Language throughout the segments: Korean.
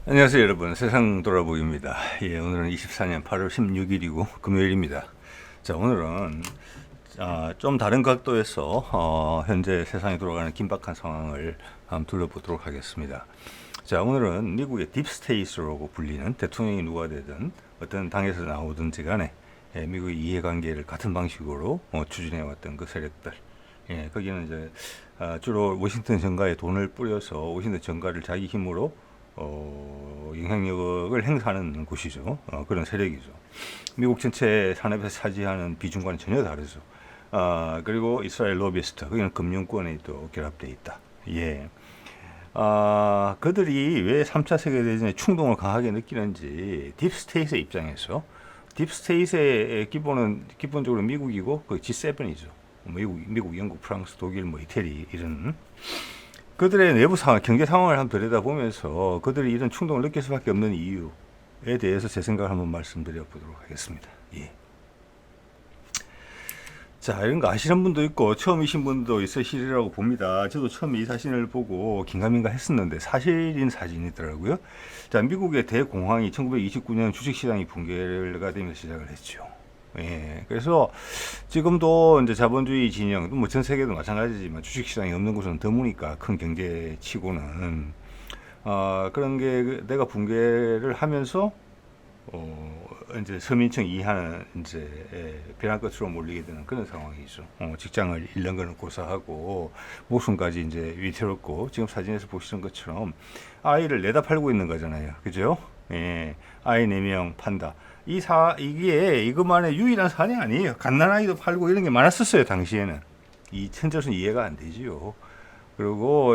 안녕하세요 여러분, 세상 돌아보기입니다. 오늘은 24년 8월 16일이고 금요일입니다. 자, 오늘은 좀 다른 각도에서 현재 세상이 돌아가는 긴박한 상황을 한번 둘러보도록 하겠습니다. 자, 오늘은 미국의 딥스테이트라고 불리는, 대통령이 누가 되든 어떤 당에서 나오든지 간에 미국의 이해관계를 같은 방식으로 추진해왔던 그 세력들, 거기는 이제 주로 워싱턴 정가에 돈을 뿌려서 워싱턴 정가를 자기 힘으로 영향력을 행사하는 곳이죠. 그런 세력이죠. 미국 전체 산업에서 차지하는 비중과는 전혀 다르죠. 그리고 이스라엘 로비스트, 거기는 금융권에 또 결합되어 있다. 그들이 왜 3차 세계대전에 충동을 강하게 느끼는지, 딥스테이트의 입장에서, 딥스테이트의 기본은 기본적으로 미국이고 그 G7이죠. 미국, 영국, 프랑스, 독일, 이태리 이런 그들의 내부 상황, 경제 상황을 한번 들여다보면서 그들이 이런 충동을 느낄 수밖에 없는 이유에 대해서 제 생각을 한번 말씀드려 보도록 하겠습니다. 자, 이런 거 아시는 분도 있고 처음이신 분도 있으시리라고 봅니다. 저도 처음에 이 사진을 보고 긴가민가 했었는데 사실인 사진이더라고요. 자, 미국의 대공황이 1929년 주식시장이 붕괴가 되면서 시작을 했죠. 그래서 지금도 이제 자본주의 진영, 전 세계도 마찬가지지만 주식시장이 없는 곳은 드무니까 큰 경제치고는 그런 게 내가 붕괴를 하면서 이제 서민층 이하는 이제 벼랑 끝으로 몰리게 되는 그런 상황이죠. 직장을 잃는 거는 고사하고 목숨까지 이제 위태롭고, 지금 사진에서 보시는 것처럼 아이를 내다 팔고 있는 거잖아요. 그죠? 아이 4명 판다. 이게 이것만의 유일한 사안이 아니에요. 갓난아이도 팔고 이런 게 많았었어요, 당시에는. 이 현재로서는 이해가 안 되지요. 그리고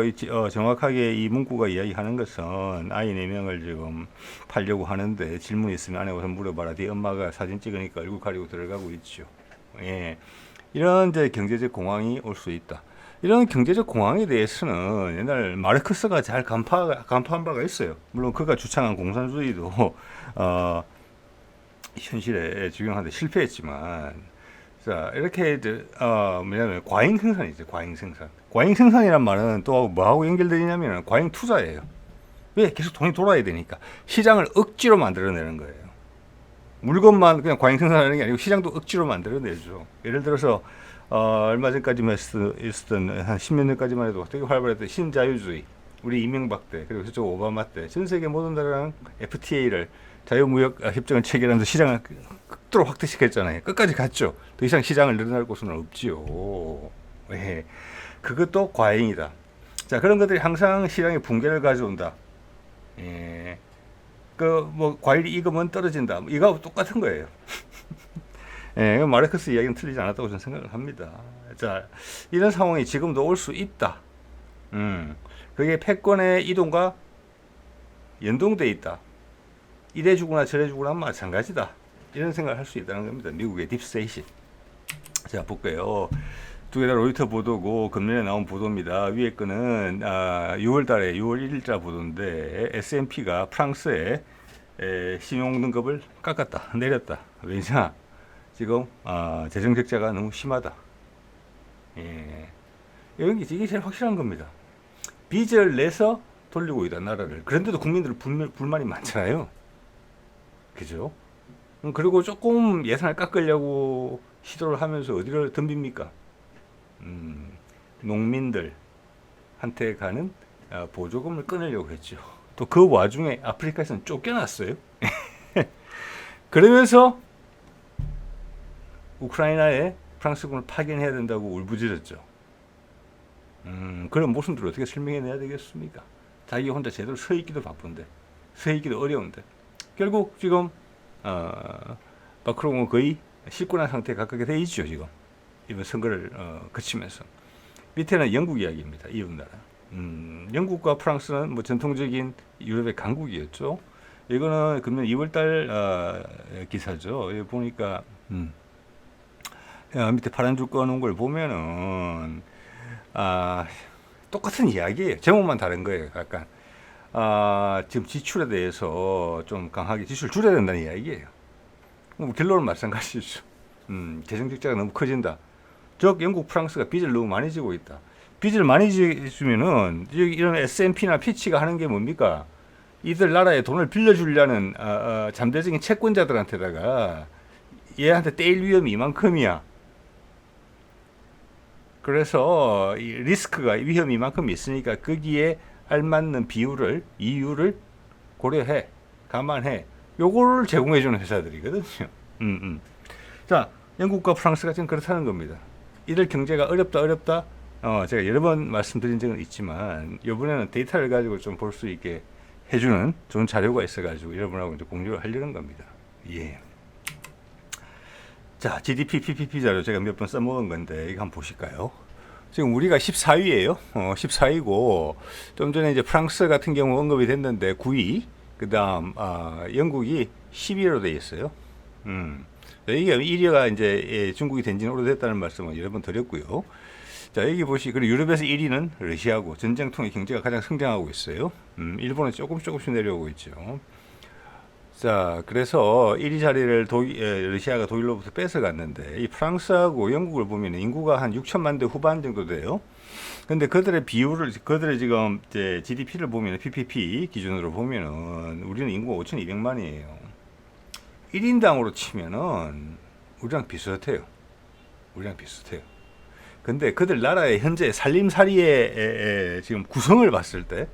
정확하게 이 문구가 이야기하는 것은 아이 4명을 지금 팔려고 하는데, 질문 있으면 안에 와서 물어봐라. 네 엄마가 사진 찍으니까 얼굴 가리고 들어가고 있죠. 이런 이제 경제적 공황이 올 수 있다. 이런 경제적 공황에 대해서는 옛날 마르크스가 잘 간파한 바가 있어요. 물론 그가 주창한 공산주의도 현실에 적용하는데 실패했지만, 자, 이렇게 이제 뭐냐면 과잉 생산이죠. 과잉 생산. 과잉 생산이란 말은 또 뭐하고 연결되냐면 과잉 투자예요. 왜? 계속 돈이 돌아야 되니까. 시장을 억지로 만들어내는 거예요. 물건만 그냥 과잉 생산하는 게 아니고 시장도 억지로 만들어내죠. 예를 들어서 얼마 전까지만 있었던 한 10년 전까지만 해도 되게 활발했던 신자유주의, 우리 이명박 때, 그리고 저쪽 오바마 때 전 세계 모든 나라랑 FTA를, 자유무역 협정을 체결하면서 시장을 극도로 확대시켰잖아요. 끝까지 갔죠. 더 이상 시장을 늘어날 곳은 없지요. 그것도 과잉이다. 자, 그런 것들이 항상 시장의 붕괴를 가져온다. 과일이 익으면 떨어진다. 이거하고 똑같은 거예요. 마르크스 이야기는 틀리지 않았다고 저는 생각을 합니다. 자, 이런 상황이 지금도 올 수 있다. 그게 패권의 이동과 연동돼 있다. 이래 주거나 저래 주거나 마찬가지다. 이런 생각을 할 수 있다는 겁니다. 미국의 딥스테이트. 자, 볼게요. 두 개 다 로이터 보도고 금년에 나온 보도입니다. 위에 거는 6월 1일자 보도인데, S&P가 프랑스의 신용 등급을 깎았다, 내렸다. 왜냐? 지금 재정 적자가 너무 심하다. 이게 제일 확실한 겁니다. 빚을 내서 돌리고 있다, 나라를. 그런데도 국민들은 불만이 많잖아요. 그죠? 그리고 조금 예산을 깎으려고 시도를 하면서 어디를 덤빕니까? 농민들한테 가는 보조금을 끊으려고 했죠. 또 그 와중에 아프리카에서는 쫓겨났어요. 그러면서 우크라이나에 프랑스군을 파견해야 된다고 울부짖었죠. 그런 모습들을 어떻게 설명해내야 되겠습니까? 자기 혼자 제대로 서 있기도 바쁜데, 서 있기도 어려운데, 결국 지금 마크롱은 거의 실권한 상태에 가깝게 돼 있죠. 지금 이번 선거를 거치면서. 밑에는 영국 이야기입니다. 이웃나라. 영국과 프랑스는 전통적인 유럽의 강국이었죠. 이거는 금년 2월달 기사죠. 여기 보니까 밑에 파란 줄 꺼놓은 걸 보면은 똑같은 이야기예요. 제목만 다른 거예요. 약간 지금 지출에 대해서 좀 강하게 지출을 줄여야 된다는 이야기예요. 결론은 마찬가지죠. 재정 적자가 너무 커진다. 즉 영국, 프랑스가 빚을 너무 많이 지고 있다. 빚을 많이 지으면은 이런 S&P나 피치가 하는 게 뭡니까? 이들 나라에 돈을 빌려주려는 잠재적인 채권자들한테다가 얘한테 떼일 위험이 이만큼이야. 그래서 이 리스크가 위험이 이만큼 있으니까 거기에 알맞는 비율을 이유를 고려해 감안해 요거를 제공해주는 회사들이거든요. 자, 영국과 프랑스가 지금 그렇다는 겁니다. 이들 경제가 어렵다. 제가 여러 번 말씀드린 적은 있지만 이번에는 데이터를 가지고 좀 볼 수 있게 해주는 좋은 자료가 있어가지고 여러분하고 이제 공유를 하려는 겁니다. 예. 자, GDP, PPP 자료 제가 몇 번 써먹은 건데 이거 한번 보실까요? 지금 우리가 14위예요. 14위고 좀 전에 이제 프랑스 같은 경우 언급이 됐는데 9위, 그다음 영국이 10위로 돼 있어요. 이게 1위가 이제 중국이 된지는 오래됐다는 말씀을 여러 번 드렸고요. 자, 여기 그리고 유럽에서 1위는 러시아고 전쟁통의 경제가 가장 성장하고 있어요. 일본은 조금씩 내려오고 있죠. 자, 그래서 1위 자리를 러시아가 독일로부터 뺏어갔는데 이 프랑스하고 영국을 보면 인구가 한 6천만 대 후반 정도 돼요. 근데 그들의 지금 이제 GDP를 보면 PPP 기준으로 보면은 우리는 인구가 5,200만이에요. 1인당으로 치면은 우리랑 비슷해요. 근데 그들 나라의 현재 살림살이의 지금 구성을 봤을 때,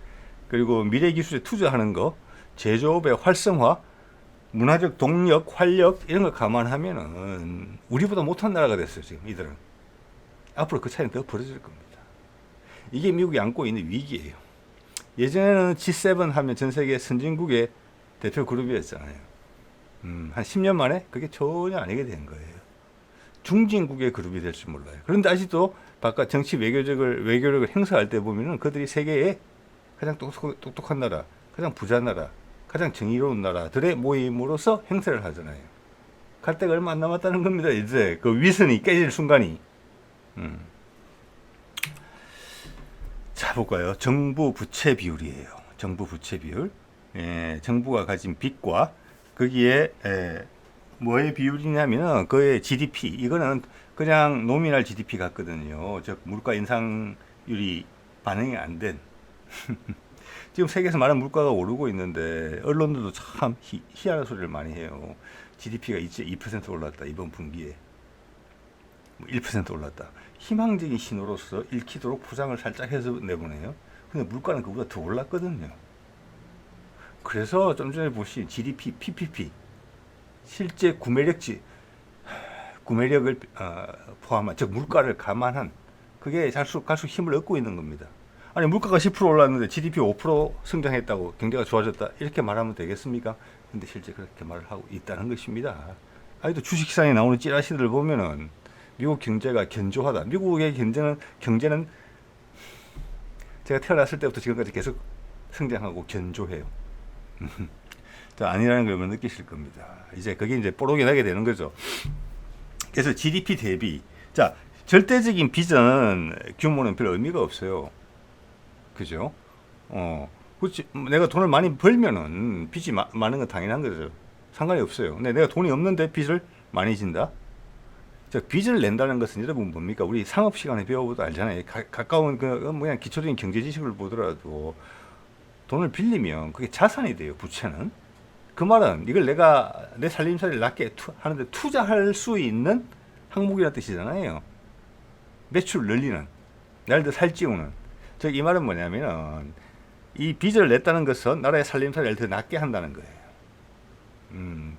그리고 미래 기술에 투자하는 거, 제조업의 활성화, 문화적 동력, 활력 이런 걸 감안하면은 우리보다 못한 나라가 됐어요. 지금 이들은 앞으로 그 차이는 더 벌어질 겁니다. 이게 미국이 안고 있는 위기예요. 예전에는 G7 하면 전 세계 선진국의 대표 그룹이었잖아요. 한 10년 만에 그게 전혀 아니게 된 거예요. 중진국의 그룹이 될 줄 몰라요. 그런데 아직도 바깥 정치 외교력을 행사할 때 보면은 그들이 세계의 가장 똑똑한 나라, 가장 부자 나라, 가장 정의로운 나라들의 모임으로서 행세를 하잖아요. 갈 데가 얼마 안 남았다는 겁니다. 이제 그 위선이 깨질 순간이. 자, 볼까요? 정부 부채 비율이에요. 정부 부채 비율. 정부가 가진 빚과 거기에 뭐의 비율이냐면은 그의 GDP. 이거는 그냥 노미널 GDP 같거든요. 즉 물가 인상률이 반영이 안 된. 지금 세계에서 많은 물가가 오르고 있는데 언론들도 참 희한한 소리를 많이 해요. GDP가 이제 2% 올랐다. 이번 분기에 1% 올랐다. 희망적인 신호로서 읽히도록 포장을 살짝 해서 내보내요. 근데 물가는 그보다 더 올랐거든요. 그래서 좀 전에 보신 GDP, PPP 실제 구매력을 포함한, 즉 물가를 감안한, 그게 갈수록 힘을 얻고 있는 겁니다. 아니 물가가 10% 올랐는데 GDP 5% 성장했다고 경제가 좋아졌다 이렇게 말하면 되겠습니까? 근데 실제 그렇게 말을 하고 있다는 것입니다. 아직도 주식시장에 나오는 찌라시들을 보면은 미국 경제가 견조하다. 미국의 경제는 제가 태어났을 때부터 지금까지 계속 성장하고 견조해요. 자, 아니라는 걸 느끼실 겁니다. 이제 그게 이제 뽀록이 나게 되는 거죠. 그래서 GDP 대비, 자, 절대적인 빚은 규모는 별 의미가 없어요. 그죠? 그렇지. 내가 돈을 많이 벌면은 빚이 많은 건 당연한 거죠. 상관이 없어요. 근데 내가 돈이 없는데 빚을 많이 진다? 자, 빚을 낸다는 것은 여러분 뭡니까? 우리 상업 시간에 배워보도 알잖아요. 가까운 그냥 기초적인 경제 지식을 보더라도 돈을 빌리면 그게 자산이 돼요. 부채는. 그 말은 이걸 내가 내 살림살이를 낮게 하는데 투자할 수 있는 항목이라는 뜻이잖아요. 매출 늘리는, 날 더 살찌우는. 즉 이 말은 뭐냐면은 이 빚을 냈다는 것은 나라의 살림살이를 더 낮게 한다는 거예요.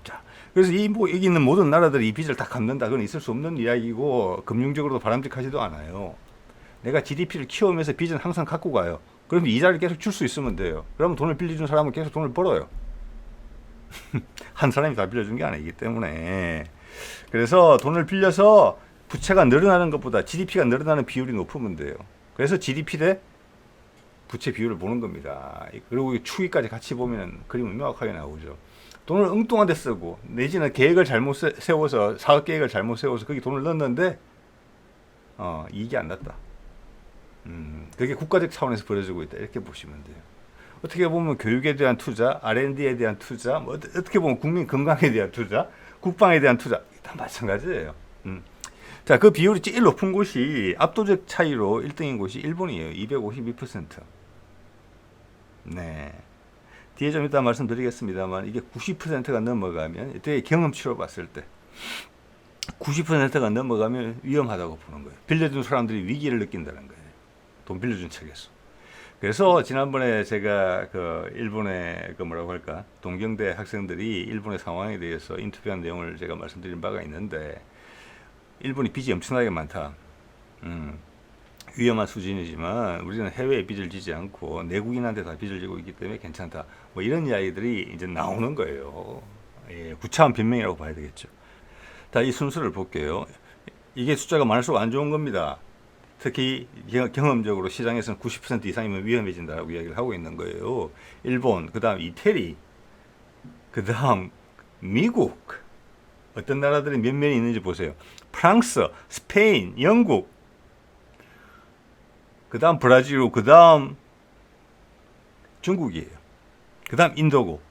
자, 그래서 여기 있는 모든 나라들이 이 빚을 다 갚는다. 그건 있을 수 없는 이야기고 금융적으로도 바람직하지도 않아요. 내가 GDP를 키우면서 빚은 항상 갖고 가요. 그럼 이자를 계속 줄 수 있으면 돼요. 그러면 돈을 빌려준 사람은 계속 돈을 벌어요. 한 사람이 다 빌려준 게 아니기 때문에. 그래서 돈을 빌려서 부채가 늘어나는 것보다 GDP가 늘어나는 비율이 높으면 돼요. 그래서 GDP 대 부채 비율을 보는 겁니다. 그리고 추이까지 같이 보면 그림은 명확하게 나오죠. 돈을 엉뚱한 데 쓰고 내지는 계획을 잘못 세워서, 사업 계획을 잘못 세워서 거기 돈을 넣었는데 이익이 안 났다. 그게 국가적 차원에서 벌어지고 있다. 이렇게 보시면 돼요. 어떻게 보면 교육에 대한 투자, R&D에 대한 투자, 뭐 어떻게 보면 국민 건강에 대한 투자, 국방에 대한 투자, 다 마찬가지예요. 자, 그 비율이 제일 높은 곳이 압도적 차이로 1등인 곳이 일본이에요. 252%. 네. 뒤에 좀 이따 말씀드리겠습니다만 이게 90%가 넘어가면 되게 경험치로 봤을 때 90%가 넘어가면 위험하다고 보는 거예요. 빌려준 사람들이 위기를 느낀다는 거예요. 돈 빌려준 측에서. 그래서 지난번에 제가 그 일본의 그 뭐라고 할까 동경대 학생들이 일본의 상황에 대해서 인터뷰한 내용을 제가 말씀드린 바가 있는데 일본이 빚이 엄청나게 많다. 위험한 수준이지만 우리는 해외에 빚을 지지 않고 내국인한테 다 빚을 지고 있기 때문에 괜찮다. 뭐 이런 이야기들이 이제 나오는 거예요. 예, 구차한 변명이라고 봐야 되겠죠. 자, 이 순서를 볼게요. 이게 숫자가 많을수록 안 좋은 겁니다. 특히 경험적으로 시장에서는 90% 이상이면 위험해진다고 이야기를 하고 있는 거예요. 일본, 그 다음 이태리, 그 다음 미국. 어떤 나라들이 몇 면이 있는지 보세요. 프랑스, 스페인, 영국, 그 다음 브라질이고, 그 다음 중국이에요. 그 다음 인도고,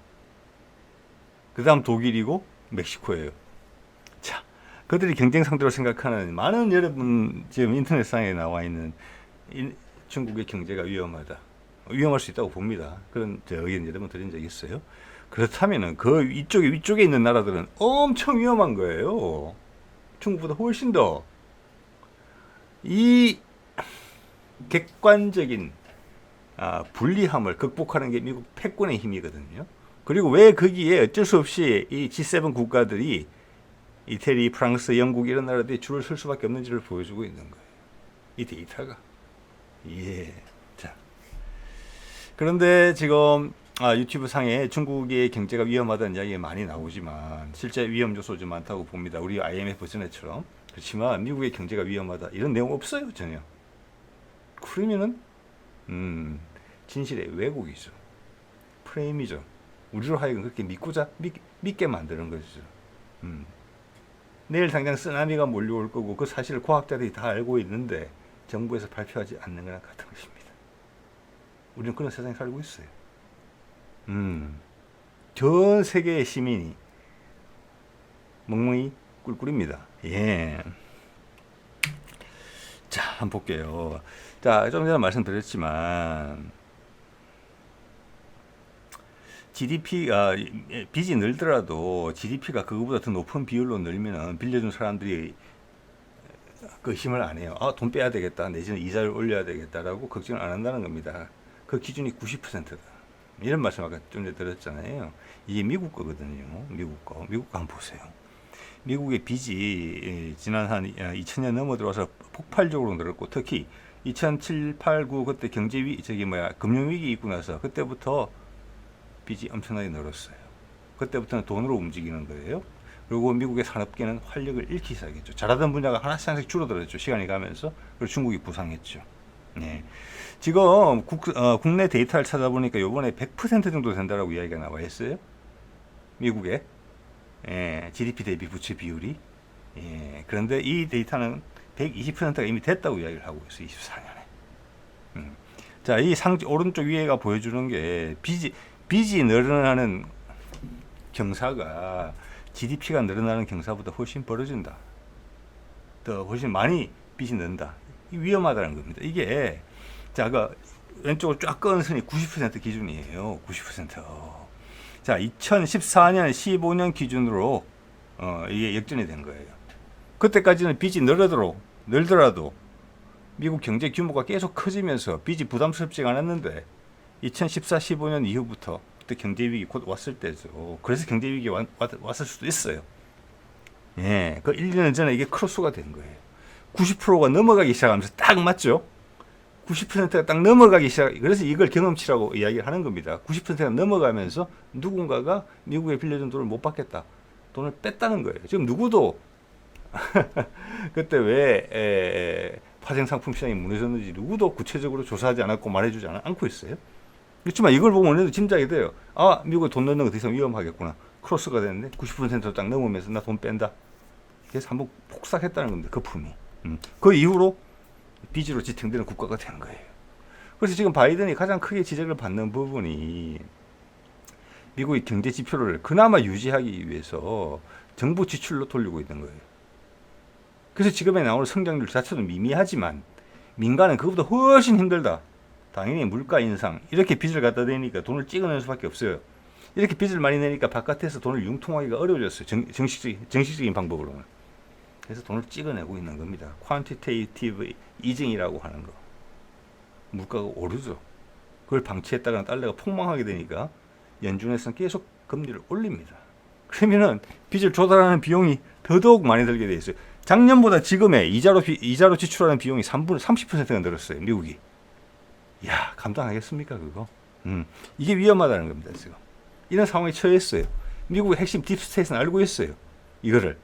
그 다음 독일이고, 멕시코예요. 자, 그들이 경쟁 상대로 생각하는 많은 여러분 지금 인터넷상에 나와 있는 중국의 경제가 위험하다. 위험할 수 있다고 봅니다. 그런 제 의견 여러분 드린 적 있어요. 그렇다면은 그 위쪽에 있는 나라들은 엄청 위험한 거예요. 중국보다 훨씬 더. 이 객관적인 불리함을 극복하는 게 미국 패권의 힘이거든요. 그리고 왜 거기에 어쩔 수 없이 이 G7 국가들이 이태리, 프랑스, 영국 이런 나라들이 줄을 설 수밖에 없는지를 보여주고 있는 거예요. 이 데이터가. 예. 자. 그런데 지금 유튜브 상에 중국의 경제가 위험하다는 이야기가 많이 나오지만 실제 위험 요소 좀 많다고 봅니다. 우리 IMF 전에처럼. 그렇지만 미국의 경제가 위험하다 이런 내용 없어요 전혀. 그러면은 진실의 왜곡이죠. 프레임이죠. 우리로 하여금 그렇게 믿게 만드는 것이죠. 내일 당장 쓰나미가 몰려올 거고 그 사실을 과학자들이 다 알고 있는데 정부에서 발표하지 않는 거랑 같은 것입니다. 우리는 그런 세상에 살고 있어요. 전 세계의 시민이 멍멍이 꿀꿀입니다. 예. 자, 한번 볼게요. 자, 좀 전에 말씀드렸지만 GDP가 빚이 늘더라도 GDP가 그거보다 더 높은 비율로 늘면 빌려준 사람들이 그 힘을 안 해요. 돈 빼야 되겠다. 내지는 이자를 올려야 되겠다라고 걱정을 안 한다는 겁니다. 그 기준이 90%다. 이런 말씀 아까 좀 전에 드렸잖아요. 이게 미국 거거든요. 미국 거. 미국 거 한번 보세요. 미국의 빚이 지난 한 2000년 넘어 들어와서 폭발적으로 늘었고 특히 2007, 8, 9 그때 금융위기 있고 나서 그때부터 빚이 엄청나게 늘었어요. 그때부터는 돈으로 움직이는 거예요. 그리고 미국의 산업계는 활력을 잃기 시작했죠. 잘하던 분야가 하나씩 줄어들었죠. 시간이 가면서. 그리고 중국이 부상했죠. 네. 지금 국내 데이터를 찾아보니까 요번에 100% 정도 된다라고 이야기가 나와 있어요. 미국의 GDP 대비 부채 비율이. 그런데 이 데이터는 120%가 이미 됐다고 이야기를 하고 있어요. 24년에. 자, 이 오른쪽 위에가 보여주는 게 빚이 늘어나는 경사가 GDP가 늘어나는 경사보다 훨씬 벌어진다. 더 훨씬 많이 빚이 는다. 위험하다는 겁니다. 이게 자, 그 왼쪽으로 쫙 끄은 선이 90% 기준이에요. 90%. 자, 2014년, 15년 기준으로 이게 역전이 된 거예요. 그때까지는 빚이 늘더라도 미국 경제 규모가 계속 커지면서 빚이 부담스럽지가 않았는데 2014, 15년 이후부터 그때 경제 위기 곧 왔을 때죠. 그래서 경제 위기 왔을 수도 있어요. 예, 그 1년 전에 이게 크로스가 된 거예요. 90%가 넘어가기 시작하면서 딱 맞죠? 90%가 딱 넘어가기 시작. 그래서 이걸 경험치라고 이야기를 하는 겁니다. 90%가 넘어가면서 누군가가 미국에 빌려준 돈을 못 받겠다. 돈을 뺐다는 거예요. 지금 누구도 그때 왜 파생 상품 시장이 무너졌는지 누구도 구체적으로 조사하지 않았고 말해주지 않고 있어요. 그렇지만 이걸 보면 오늘도 짐작이 돼요. 미국에 돈 넣는 거 더 이상 위험하겠구나. 크로스가 됐는데 90%로 딱 넘으면서 나 돈 뺀다. 그래서 한번 폭삭했다는 겁니다. 거품이. 그 이후로 빚으로 지탱되는 국가가 된 거예요. 그래서 지금 바이든이 가장 크게 지적을 받는 부분이 미국의 경제 지표를 그나마 유지하기 위해서 정부 지출로 돌리고 있는 거예요. 그래서 지금에 나오는 성장률 자체도 미미하지만 민간은 그것보다 훨씬 힘들다. 당연히 물가 인상, 이렇게 빚을 갖다 대니까 돈을 찍어낼 수밖에 없어요. 이렇게 빚을 많이 내니까 바깥에서 돈을 융통하기가 어려워졌어요. 정식적인 방법으로는. 그래서 돈을 찍어내고 있는 겁니다. 퀀티테이티브 이징이라고 하는 거. 물가가 오르죠. 그걸 방치했다가 달러가 폭망하게 되니까 연준에서는 계속 금리를 올립니다. 그러면은 빚을 조달하는 비용이 더더욱 많이 들게 돼 있어요. 작년보다 지금의 이자로 지출하는 비용이 30%가 늘었어요. 미국이. 야, 감당하겠습니까 그거? 이게 위험하다는 겁니다. 지금 이런 상황에 처했어요. 미국의 핵심 딥스테이트는 알고 있어요. 이거를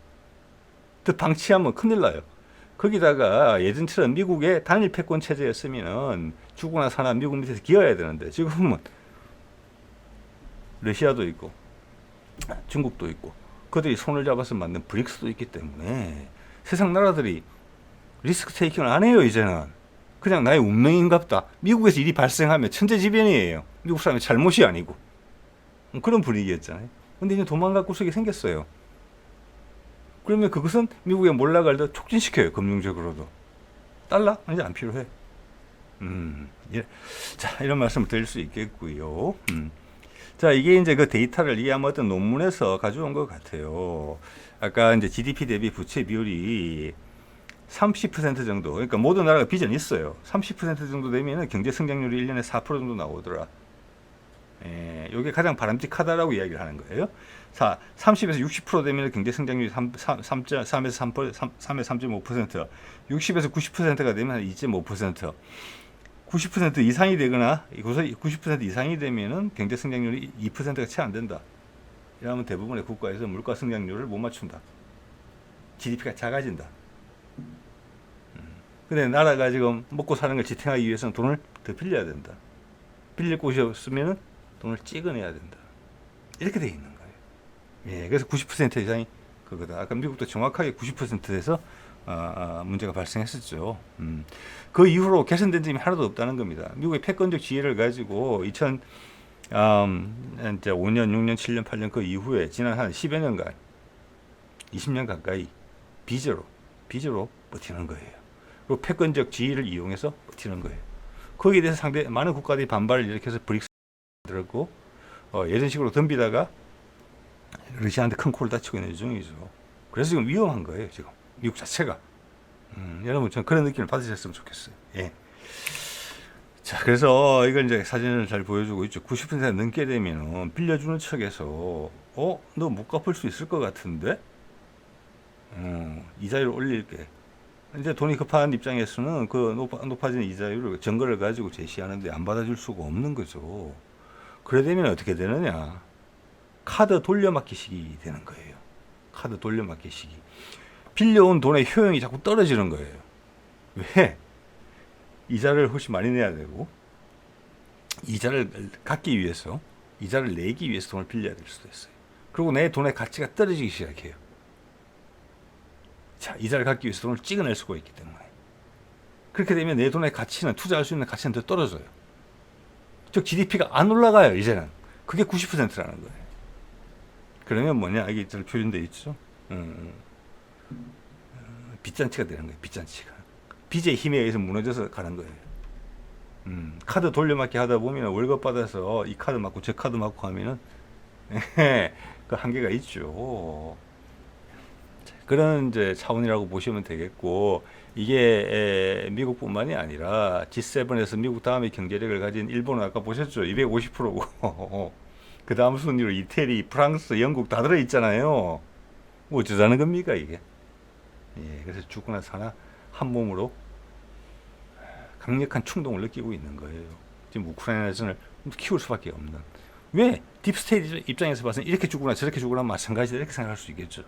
더 방치하면 큰일 나요. 거기다가 예전처럼 미국의 단일 패권 체제였으면은 죽거나 사나 미국 밑에서 기어야 되는데 지금은 러시아도 있고 중국도 있고 그들이 손을 잡아서 만든 브릭스도 있기 때문에 세상 나라들이 리스크 테이킹을 안 해요. 이제는 그냥 나의 운명인갑다. 미국에서 일이 발생하면 천재지변이에요. 미국 사람의 잘못이 아니고 그런 분위기였잖아요. 근데 이제 도망갈 구석이 생겼어요. 그러면 그것은 미국의 몰락을 더 촉진시켜요. 금융적으로도. 달러? 이제 안 필요해. 예. 자, 이런 말씀을 드릴 수 있겠고요. 자, 이게 이제 그 데이터를 이 아마 어떤 논문에서 가져온 것 같아요. 아까 이제 GDP 대비 부채 비율이 30% 정도, 그러니까 모든 나라가 빚은 있어요. 30% 정도 되면은 경제 성장률이 1년에 4% 정도 나오더라. 예, 이게 가장 바람직하다라고 이야기를 하는 거예요. 자, 30에서 60% 되면 경제 성장률이 3에서 3.5%, 60에서 90%가 되면 2.5%, 90% 이상이 되거나 90% 이상이 되면은 경제 성장률이 2%가 채 안 된다. 이러면 대부분의 국가에서 물가 성장률을 못 맞춘다. GDP가 작아진다. 근데 나라가 지금 먹고 사는 걸 지탱하기 위해서는 돈을 더 빌려야 된다. 빌릴 곳이 없으면은 돈을 찍어내야 된다. 이렇게 돼 있는 거예요. 예, 그래서 90% 이상이 그거다. 아까 미국도 정확하게 90%에서 문제가 발생했었죠. 그 이후로 개선된 점이 하나도 없다는 겁니다. 미국의 패권적 지혜를 가지고 이제 5년, 6년, 7년, 8년 그 이후에 지난 한 10여 년간, 20년 가까이 빚으로 버티는 거예요. 그리고 패권적 지위를 이용해서 버티는 거예요. 거기에 대해서 상대 많은 국가들이 반발을 일으켜서 브릭스 들었고 이런 식으로 덤비다가 러시아한테 큰 코를 다치고 있는 중이죠. 그래서 지금 위험한 거예요. 지금 미국 자체가. 여러분 전 그런 느낌을 받으셨으면 좋겠어요. 예. 자, 그래서 이걸 이제 사진을 잘 보여주고 있죠. 90% 넘게 되면 빌려주는 측에서 너 못 갚을 수 있을 것 같은데 이자율을 올릴게. 이제 돈이 급한 입장에서는 그 높아지는 이자율을 증거를 가지고 제시하는데 안 받아줄 수가 없는 거죠. 그래 되면 어떻게 되느냐? 카드 돌려막기식이 되는 거예요. 카드 돌려막기식이. 빌려온 돈의 효용이 자꾸 떨어지는 거예요. 왜? 이자를 훨씬 많이 내야 되고 이자를 갚기 위해서 이자를 내기 위해서 돈을 빌려야 될 수도 있어요. 그리고 내 돈의 가치가 떨어지기 시작해요. 자, 이자를 갚기 위해서 돈을 찍어낼 수가 있기 때문에. 그렇게 되면 내 돈의 가치는, 투자할 수 있는 가치는 더 떨어져요. 즉 GDP가 안 올라가요. 이제는. 그게 90%라는 거예요. 그러면 뭐냐, 이게 잘 표현되어 있죠. 빚잔치가 되는 거예요. 빚잔치가. 빚의 힘에 의해서 무너져서 가는 거예요. 카드 돌려막기 하다 보면 월급 받아서 이 카드 맞고 저 카드 맞고 하면은 그 한계가 있죠. 그런 이제 차원이라고 보시면 되겠고, 이게 미국뿐만이 아니라 G7에서 미국 다음에 경제력을 가진 일본은 아까 보셨죠? 250%고 그 다음 순위로 이태리, 프랑스, 영국 다 들어 있잖아요. 뭐 어쩌자는 겁니까 이게? 예, 그래서 죽거나 사나 한 몸으로 강력한 충동을 느끼고 있는 거예요. 지금 우크라이나 전을 키울 수밖에 없는. 왜? 딥스테이트 입장에서 봐서는 이렇게 죽거나 저렇게 죽거나 마찬가지다 이렇게 생각할 수 있겠죠.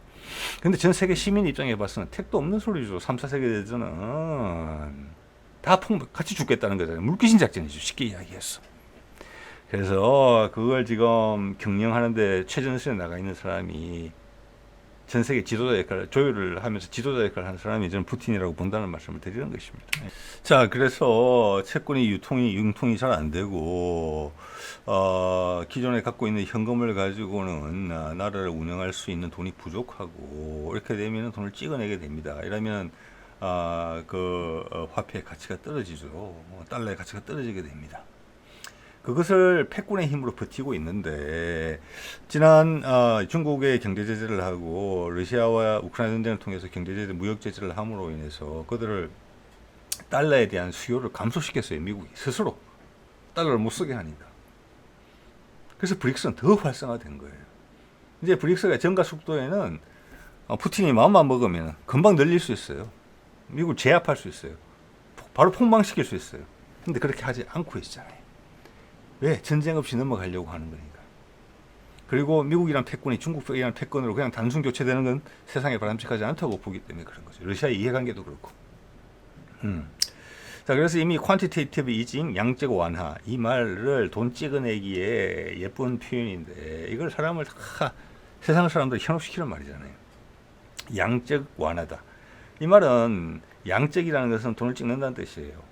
근데 전 세계 시민 입장에 봐서는 택도 없는 소리죠. 3, 4세계 대전은 다 같이 죽겠다는 거잖아요. 물귀신 작전이죠. 쉽게 이야기해서. 그래서 그걸 지금 경영하는데 최전선에 나가 있는 사람이 전 세계 지도자 역할을 조율을 하면서 지도자 역할을 하는 사람이 저는 푸틴이라고 본다는 말씀을 드리는 것입니다. 자, 그래서 채권이 융통이 잘 안 되고 기존에 갖고 있는 현금을 가지고는 나라를 운영할 수 있는 돈이 부족하고 이렇게 되면 돈을 찍어내게 됩니다. 이러면 화폐의 가치가 떨어지죠. 달러의 가치가 떨어지게 됩니다. 그것을 패권의 힘으로 버티고 있는데 지난 중국의 경제 제재를 하고 러시아와 우크라이나 전쟁을 통해서 경제 제재, 무역 제재를 함으로 인해서 그들을 달러에 대한 수요를 감소시켰어요. 미국이 스스로 달러를 못 쓰게 하니까. 그래서 브릭스는 더 활성화된 거예요. 이제 브릭스가 증가 속도에는 푸틴이 마음만 먹으면 금방 늘릴 수 있어요. 미국을 제압할 수 있어요. 바로 폭망시킬 수 있어요. 근데 그렇게 하지 않고 있잖아요. 왜? 전쟁 없이 넘어가려고 하는 거니까. 그리고 미국이란 패권이 중국이란 패권으로 그냥 단순 교체되는 건 세상에 바람직하지 않다고 보기 때문에 그런 거죠. 러시아의 이해관계도 그렇고. 자, 그래서 이미 quantitative easing, 양적 완화, 이 말을 돈 찍어내기에 예쁜 표현인데 이걸 사람을 다 세상 사람들 현혹시키는 말이잖아요. 양적 완화다. 이 말은 양적이라는 것은 돈을 찍는다는 뜻이에요.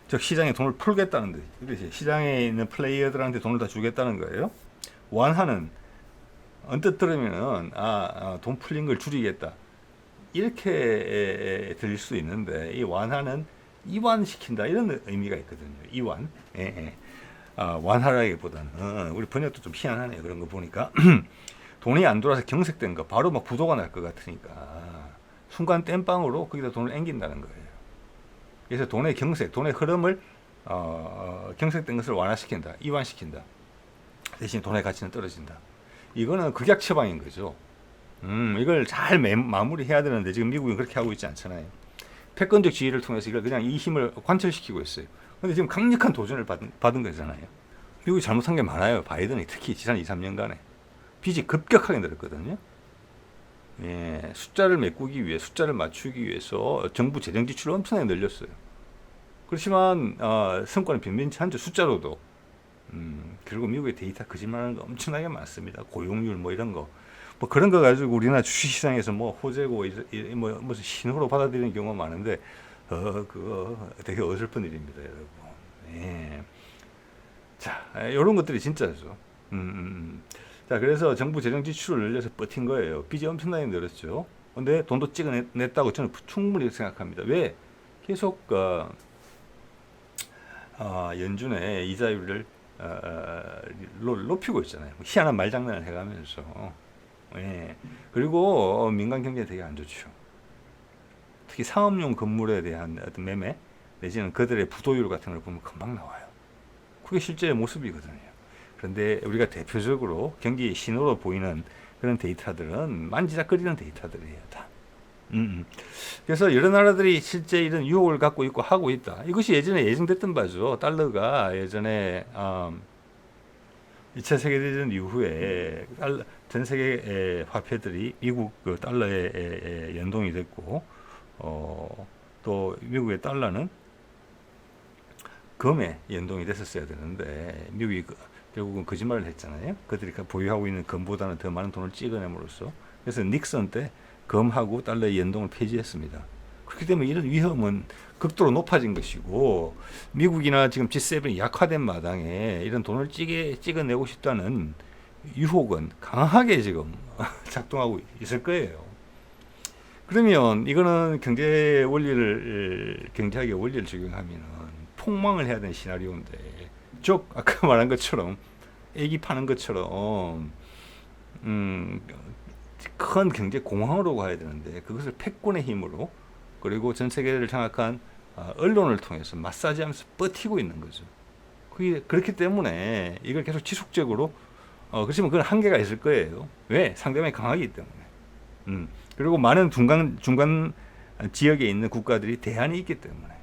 즉 시장에 돈을 풀겠다는 뜻이에요. 시장에 있는 플레이어들한테 돈을 다 주겠다는 거예요. 완화는 언뜻 들으면은 돈 풀린 걸 줄이겠다 이렇게 들릴 수 있는데 이 완화는 이완시킨다 이런 의미가 있거든요. 이완. 완화라기보다는 우리 번역도 좀 희한하네요. 그런 거 보니까 돈이 안 돌아서 경색된 거 바로 막 부도가 날 것 같으니까 순간 땜빵으로 거기다 돈을 앵긴다는 거예요. 그래서 돈의 경색, 돈의 흐름을 경색된 것을 완화시킨다, 이완시킨다. 대신 돈의 가치는 떨어진다. 이거는 극약 처방인 거죠. 이걸 잘 마무리해야 되는데 지금 미국은 그렇게 하고 있지 않잖아요. 패권적 지위를 통해서 이걸 그냥 이 힘을 관철시키고 있어요. 근데 지금 강력한 도전을 받은 거잖아요. 미국이 잘못한 게 많아요. 바이든이 특히 지난 2, 3년간에 빚이 급격하게 늘었거든요. 예, 숫자를 메꾸기 위해, 숫자를 맞추기 위해서 정부 재정 지출을 엄청나게 늘렸어요. 그렇지만 성과는 변변치 않죠. 숫자로도. 그리고 미국의 데이터 거짓말하는 거 엄청나게 많습니다. 고용률 뭐 이런 거. 뭐 그런 거 가지고 우리나라 주식시장에서 뭐 호재고 뭐 무슨 신호로 받아들이는 경우가 많은데 그거 되게 어설픈 일입니다, 여러분. 예. 자, 이런 것들이 진짜죠. 자, 그래서 정부 재정 지출을 늘려서 버틴 거예요. 빚이 엄청나게 늘었죠. 근데 돈도 찍어냈다고 저는 충분히 생각합니다. 왜? 계속 연준의 이자율을 높이고 있잖아요. 희한한 말장난을 해가면서. 예. 그리고 민간 경제에 되게 안 좋죠. 특히 상업용 건물에 대한 어떤 매매 내지는 그들의 부도율 같은 걸 보면 금방 나와요. 그게 실제 모습이거든요. 그런데 우리가 대표적으로 경기 신호로 보이는 그런 데이터들은 만지작거리는 데이터들이에요, 다. 그래서 여러 나라들이 실제 이런 유혹을 갖고 있고 하고 있다. 이것이 예전에 예정됐던 바죠. 달러가 예전에 2차 세계대전 이후에 전 세계 화폐들이 미국 그 달러에 연동이 됐고 또 미국의 달러는 금에 연동이 됐었어야 되는데 미국이 결국은 거짓말을 했잖아요. 그들이 보유하고 있는 금보다는 더 많은 돈을 찍어냄으로써. 그래서 닉슨 때 금하고 달러의 연동을 폐지했습니다. 그렇기 때문에 이런 위험은 극도로 높아진 것이고 미국이나 지금 G7이 약화된 마당에 이런 돈을 찍어내고 싶다는 유혹은 강하게 지금 작동하고 있을 거예요. 그러면 이거는 경제학의 원리를 적용하면 폭망을 해야 되는 시나리오인데 즉 아까 말한 것처럼 애기 파는 것처럼 큰 경제 공황으로 가야 되는데 그것을 패권의 힘으로 그리고 전 세계를 장악한 언론을 통해서 마사지하면서 버티고 있는 거죠. 그렇기 때문에 이걸 계속 지속적으로 그렇지만 그건 한계가 있을 거예요. 왜? 상대방이 강하기 때문에. 그리고 많은 중간 지역에 있는 국가들이 대안이 있기 때문에.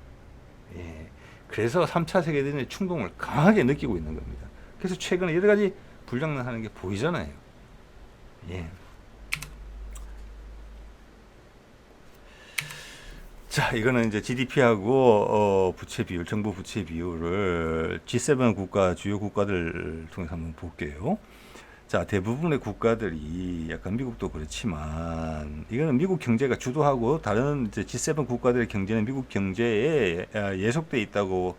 예. 그래서 3차 세계대전의 충동을 강하게 느끼고 있는 겁니다. 그래서 최근에 여러 가지 불장난하는 게 보이잖아요. 예. 자, 이거는 이제 GDP하고 부채 비율, 정부 부채 비율을 G7 국가, 주요 국가들 통해서 한번 볼게요. 자, 대부분의 국가들이 약간 미국도 그렇지만 이거는 미국 경제가 주도하고 다른 이제 G7 국가들의 경제는 미국 경제에 예속돼 있다고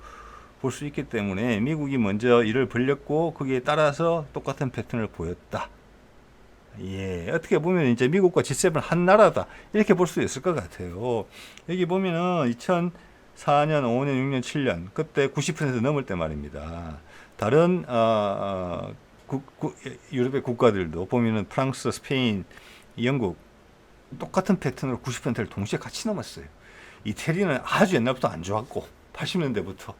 볼 수 있기 때문에 미국이 먼저 이를 벌렸고 거기에 따라서 똑같은 패턴을 보였다. 예, 어떻게 보면 이제 미국과 G7 한 나라다 이렇게 볼 수 있을 것 같아요. 여기 보면은 2004년, 5년, 6년, 7년 그때 90% 넘을 때 말입니다. 다른 유럽의 국가들도 보면은 프랑스, 스페인, 영국 똑같은 패턴으로 90%를 동시에 같이 넘었어요. 이태리는 아주 옛날부터 안 좋았고 80년대부터.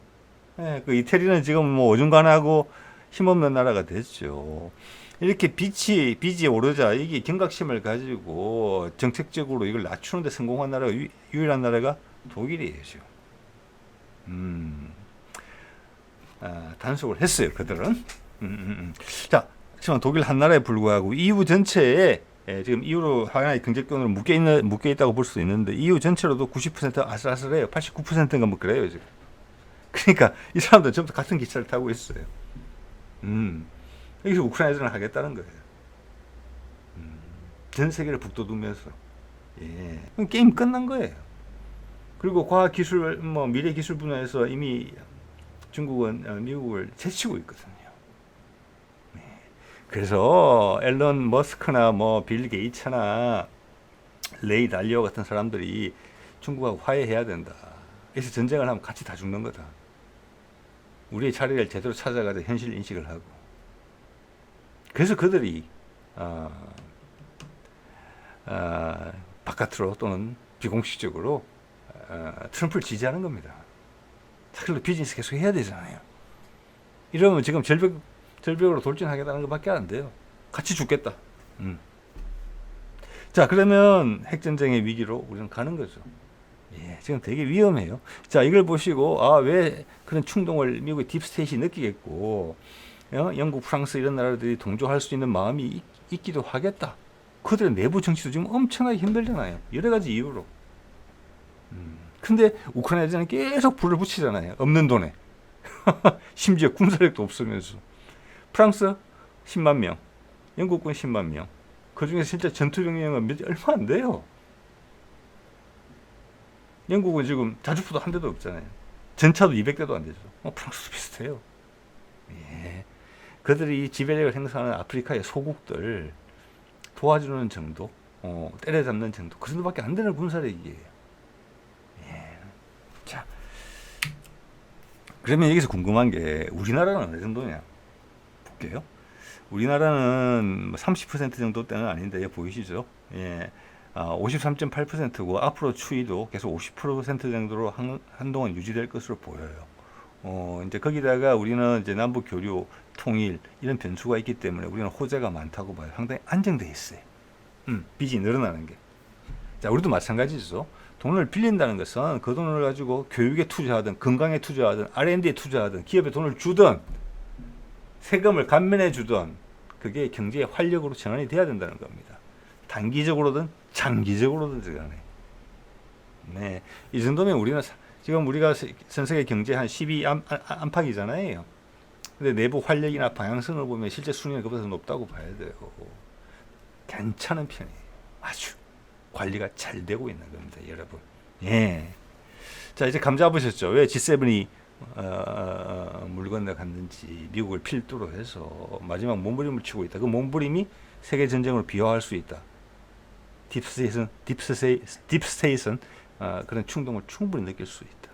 예, 그 이태리는 지금 뭐 어중간하고 힘없는 나라가 됐죠. 이렇게 빚이 오르자 이게 경각심을 가지고 정책적으로 이걸 낮추는데 성공한 나라가 유일한 나라가 독일이에요. 지금. 단속을 했어요. 그들은. 자, 지금 독일 한 나라에 불구하고 EU 전체에 지금 EU로 하나의 경제권으로 묶여 있다고 볼 수 있는데 EU 전체로도 90% 아슬아슬해요. 89%인가 뭐 그래요 지금. 그러니까 이 사람들 전부 같은 기차를 타고 있어요. 여기서 우크라이나전을 하겠다는 거예요. 전 세계를 북돋우면서. 예. 게임 끝난 거예요. 그리고 과학기술, 뭐 미래기술 분야에서 이미 중국은 미국을 제치고 있거든요. 네. 그래서 앨런 머스크나 뭐 빌 게이츠나 레이 달리오 같은 사람들이 중국하고 화해해야 된다. 그래서 전쟁을 하면 같이 다 죽는 거다. 우리의 자리를 제대로 찾아가서 현실 인식을 하고. 그래서 그들이 바깥으로 또는 비공식적으로 트럼프를 지지하는 겁니다. 그래서 비즈니스 계속 해야 되잖아요. 이러면 지금 절벽으로 돌진하겠다는 것밖에 안 돼요. 같이 죽겠다. 자, 그러면 핵전쟁의 위기로 우리는 가는 거죠. 예, 지금 되게 위험해요. 자, 이걸 보시고 왜 그런 충동을 미국의 딥스테이트이 느끼겠고 영국, 프랑스 이런 나라들이 동조할 수 있는 마음이 있기도 하겠다. 그들의 내부 정치도 지금 엄청나게 힘들잖아요. 여러 가지 이유로. 근데 우크라이나는 계속 불을 붙이잖아요. 없는 돈에. 심지어 군사력도 없으면서. 프랑스 10만 명, 영국군 10만 명. 그 중에 진짜 전투병력은 얼마 안 돼요. 영국은 지금 자주포도 한 대도 없잖아요. 전차도 200대도 안 되죠. 프랑스도 비슷해요. 예. 그들이 지배력을 행사하는 아프리카의 소국들 도와주는 정도, 때려잡는 정도, 그 정도밖에 안 되는 군사력이에요. 예. 자, 그러면 여기서 궁금한 게 우리나라는 어느 정도냐? 볼게요. 우리나라는 30% 정도대는 아닌데 보이시죠? 예. 53.8%고 앞으로 추이도 계속 50% 정도로 한동안 유지될 것으로 보여요. 이제 거기다가 우리는 이제 남북 교류, 통일 이런 변수가 있기 때문에 우리는 호재가 많다고 봐요. 상당히 안정돼 있어요. 빚이 늘어나는 게. 자, 우리도 마찬가지죠. 돈을 빌린다는 것은 그 돈을 가지고 교육에 투자하든 건강에 투자하든 R&D에 투자하든 기업에 돈을 주든 세금을 감면해 주든 그게 경제의 활력으로 전환이 돼야 된다는 겁니다. 단기적으로든 장기적으로든 간에. 네, 이 정도면 우리는 지금 우리가 전 세계 경제 한 12 안팎이잖아요. 근데 내부 활력이나 방향성을 보면 실제 순위는 그보다 더 높다고 봐야 돼요. 괜찮은 편이에요. 아주 관리가 잘 되고 있는 겁니다, 여러분. 예. 자, 이제 감 잡으셨죠? 왜 G7이 물 건너 갔는지 미국을 필두로 해서 마지막 몸부림을 치고 있다. 그 몸부림이 세계 전쟁으로 비화할 수 있다. 딥스테이트는 그런 충동을 충분히 느낄 수 있다.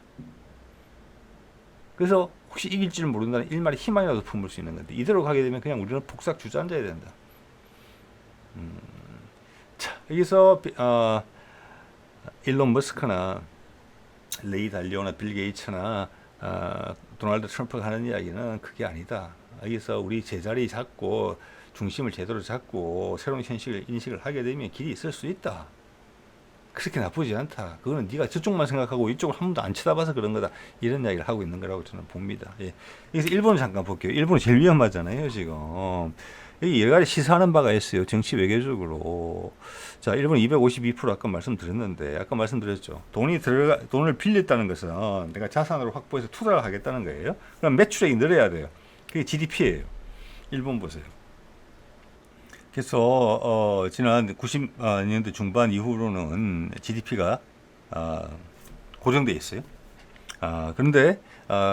그래서 혹시 이길지를 모른다는 일말의 희망이라도 품을 수 있는 건데 이대로 가게 되면 그냥 우리는 폭삭 주저앉아야 된다. 자, 여기서 일론 머스크나 레이 달리오나 빌 게이츠나 도널드 트럼프가 하는 이야기는 그게 아니다. 여기서 우리 제자리 잡고 중심을 제대로 잡고 새로운 현실을 인식을 하게 되면 길이 있을 수 있다. 그렇게 나쁘지 않다. 그거는 네가 저쪽만 생각하고 이쪽을 한 번도 안 쳐다봐서 그런 거다. 이런 이야기를 하고 있는 거라고 저는 봅니다. 예. 여기서 일본을 잠깐 볼게요. 일본은 제일 위험하잖아요, 지금. 여기 여러 가지 시사하는 바가 있어요. 정치 외교적으로. 자, 일본 252% 아까 말씀드렸는데, 아까 말씀드렸죠. 돈을 빌렸다는 것은 내가 자산으로 확보해서 투자를 하겠다는 거예요. 그럼 매출액이 늘어야 돼요. 그게 GDP예요. 일본 보세요. 그래서 지난 90년대 중반 이후로는 GDP가 고정돼 있어요. 그런데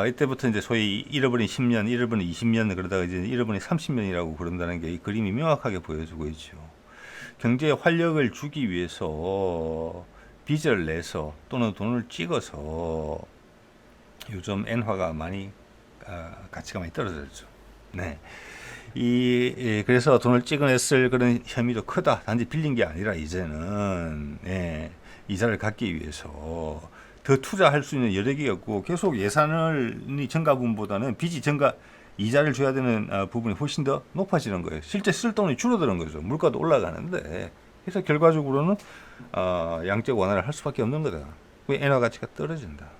이때부터 이제 소위 잃어버린 10년, 잃어버린 20년 그러다가 이제 잃어버린 30년이라고 그런다는 게 이 그림이 명확하게 보여주고 있죠. 경제에 활력을 주기 위해서 빚을 내서 또는 돈을 찍어서 요즘 엔화가 많이 가치가 많이 떨어졌죠. 네. 그래서 돈을 찍어냈을 그런 혐의도 크다. 단지 빌린 게 아니라 이제는 이자를 갚기 위해서 더 투자할 수 있는 여력이 없고 계속 예산을 증가 부분보다는 빚이 증가 이자를 줘야 되는 부분이 훨씬 더 높아지는 거예요. 실제 쓸 돈이 줄어드는 거죠. 물가도 올라가는데 그래서 결과적으로는 양적 완화를 할 수밖에 없는 거다. 왜 엔화 가치가 떨어진다.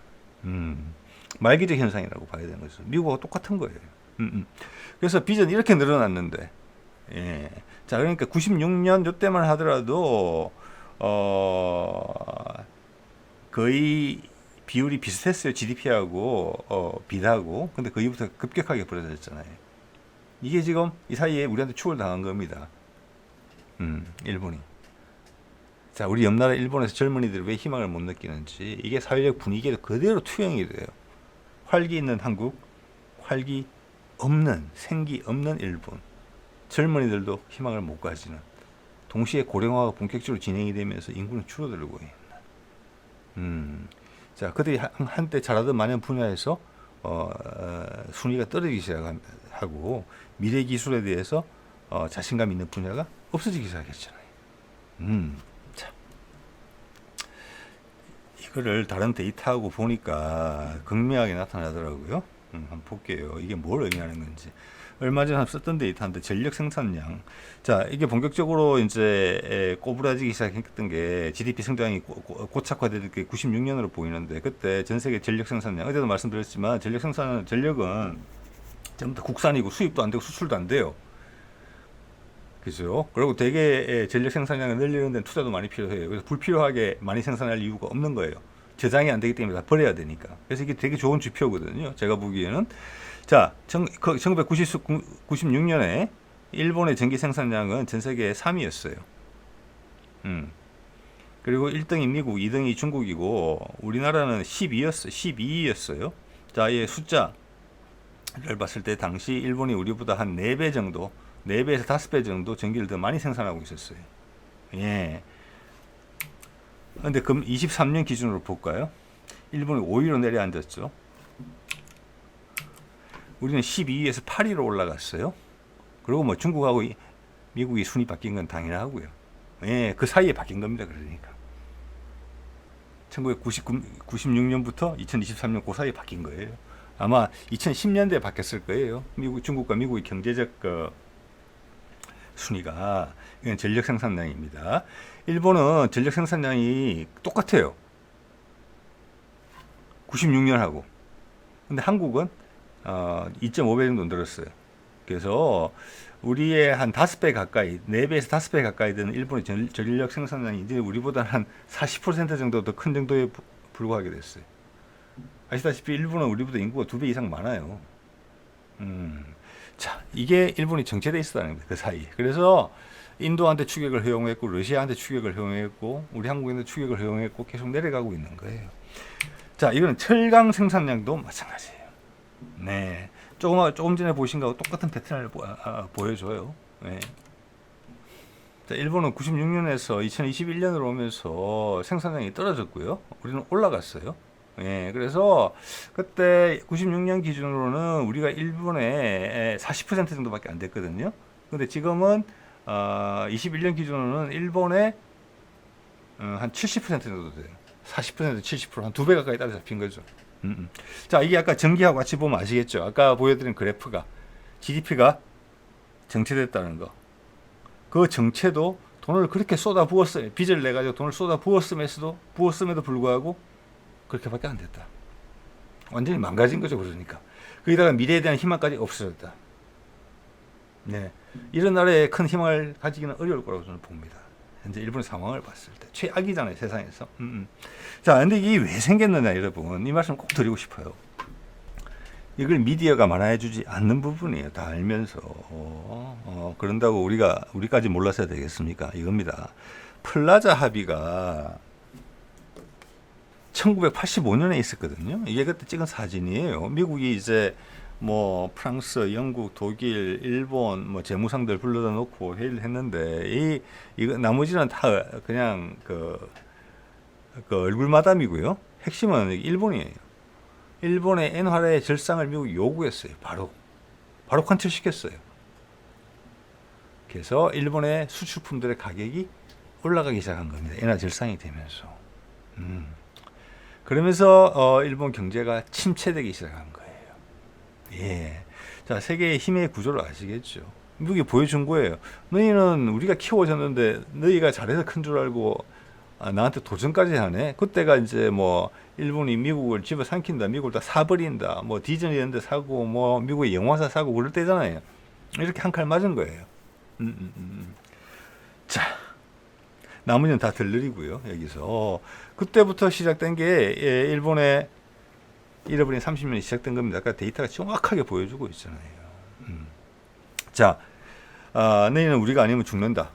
말기적 현상이라고 봐야 되는 거죠. 미국하고 똑같은 거예요. 그래서 빚은 이렇게 늘어났는데, 자 그러니까 96년 이때만 하더라도 거의 비율이 비슷했어요. GDP하고 빚하고. 근데 그 이후부터 급격하게 벌어졌잖아요. 이게 지금 이 사이에 우리한테 추월 당한 겁니다. 일본이. 자, 우리 옆나라 일본에서 젊은이들이 왜 희망을 못 느끼는지 이게 사회적 분위기에 그대로 투영이 돼요. 활기 있는 한국, 활기 없는, 생기 없는 일본. 젊은이들도 희망을 못 가지는. 동시에 고령화가 본격적으로 진행이 되면서 인구는 줄어들고 있는. 자, 그들이 한때 잘하던 많은 분야에서 순위가 떨어지기 시작하고 미래 기술에 대해서 자신감 있는 분야가 없어지기 시작했잖아요. 자, 이거를 다른 데이터하고 보니까 극명하게 나타나더라고요. 한번 볼게요. 이게 뭘 의미하는 건지. 얼마 전에 썼던 데이터인데 전력 생산량. 자, 이게 본격적으로 이제 꼬부라지기 시작했던 게 GDP 성장이 고착화되는 게 96년으로 보이는데 그때 전 세계 전력 생산량 어제도 말씀드렸지만 전력은 전부 다 국산이고 수입도 안 되고 수출도 안 돼요. 그죠? 그리고 되게 전력 생산량을 늘리는 데는 투자도 많이 필요해요. 그래서 불필요하게 많이 생산할 이유가 없는 거예요. 저장이 안 되기 때문에 다 버려야 되니까. 그래서 이게 되게 좋은 지표거든요. 제가 보기에는. 자, 1996년에 일본의 전기 생산량은 전 세계 3위였어요. 그리고 1등이 미국, 2등이 중국이고 우리나라는 12위였어요. 자, 이 숫자를 봤을 때 당시 일본이 우리보다 한 4배 정도, 4배에서 5배 정도 전기를 더 많이 생산하고 있었어요. 예. 근데 그럼 23년 기준으로 볼까요? 일본이 5위로 내려앉았죠. 우리는 12위에서 8위로 올라갔어요. 그리고 뭐 중국하고 미국이 순위 바뀐 건 당연하고요. 예, 그 사이에 바뀐 겁니다. 그러니까 1996년부터 2023년 그 사이에 바뀐 거예요. 아마 2010년대에 바뀌었을 거예요. 중국과 미국의 경제적 순위가. 이건 전력 생산량입니다. 일본은 전력 생산량이 똑같아요. 96년하고. 근데 한국은 2.5배 정도 늘었어요. 그래서 우리의 한 5배 가까이, 4배에서 5배 가까이 되는 일본의 전력 생산량이 이제 우리보다 한 40% 정도 더 큰 정도에 불과하게 됐어요. 아시다시피 일본은 우리보다 인구가 2배 이상 많아요. 자, 이게 일본이 정체돼 있었다는 거예요. 그 사이. 그래서 인도한테 추격을 허용했고 러시아한테 추격을 허용했고 우리 한국인도 추격을 허용했고 계속 내려가고 있는 거예요. 자, 이거는 철강 생산량도 마찬가지예요. 네, 조금 전에 보신 거하고 똑같은 패턴을 보여줘요. 네. 자, 일본은 96년에서 2021년으로 오면서 생산량이 떨어졌고요. 우리는 올라갔어요. 예, 그래서 그때 96년 기준으로는 우리가 일본의 40% 정도밖에 안 됐거든요. 근데 지금은 21년 기준으로는 일본의 한 70% 정도 돼요. 40% 70% 한 2배 가까이 따라잡힌 거죠. 자, 이게 아까 전기하고 같이 보면 아시겠죠? 아까 보여드린 그래프가 GDP가 정체됐다는 거. 그 정체도 돈을 그렇게 쏟아 부었어요. 빚을 내 가지고 돈을 쏟아 부었음에도 불구하고 그렇게밖에 안 됐다. 완전히 망가진 거죠. 그러니까 거기다가 미래에 대한 희망까지 없어졌다. 네, 이런 나라에 큰 희망을 가지기는 어려울 거라고 저는 봅니다. 현재 일본의 상황을 봤을 때 최악이잖아요, 세상에서. 자, 근데 이게 왜 생겼느냐, 여러분. 이 말씀 꼭 드리고 싶어요. 이걸 미디어가 말해주지 않는 부분이에요. 다 알면서. 그런다고 우리까지 몰라서야 되겠습니까? 이겁니다. 플라자 합의가 1985년에 있었거든요. 이게 그때 찍은 사진이에요. 미국이 이제 뭐 프랑스, 영국, 독일, 일본 뭐 재무상들 불러다 놓고 회의를 했는데 이거 나머지는 다 그냥 그 얼굴 마담이고요. 핵심은 일본이에요. 일본의 엔화의 절상을 미국이 요구했어요. 바로 컨트롤시켰어요. 그래서 일본의 수출품들의 가격이 올라가기 시작한 겁니다. 엔화 절상이 되면서. 그러면서 일본 경제가 침체되기 시작한 거예요. 예. 자, 세계의 힘의 구조를 아시겠죠? 미국이 보여준 거예요. 너희는 우리가 키워줬는데 너희가 잘해서 큰 줄 알고 나한테 도전까지 하네. 그때가 이제 뭐 일본이 미국을 집어삼킨다, 미국을 다 사버린다, 뭐 디즈니 이런 데 사고 뭐 미국의 영화사 사고 그럴 때잖아요. 이렇게 한 칼 맞은 거예요. 자, 나머지는 다 들러리고요. 여기서 그때부터 시작된 게 일본의 잃어버린 30년이 시작된 겁니다. 아까 데이터가 정확하게 보여주고 있잖아요. 자, 너희는 우리가 아니면 죽는다.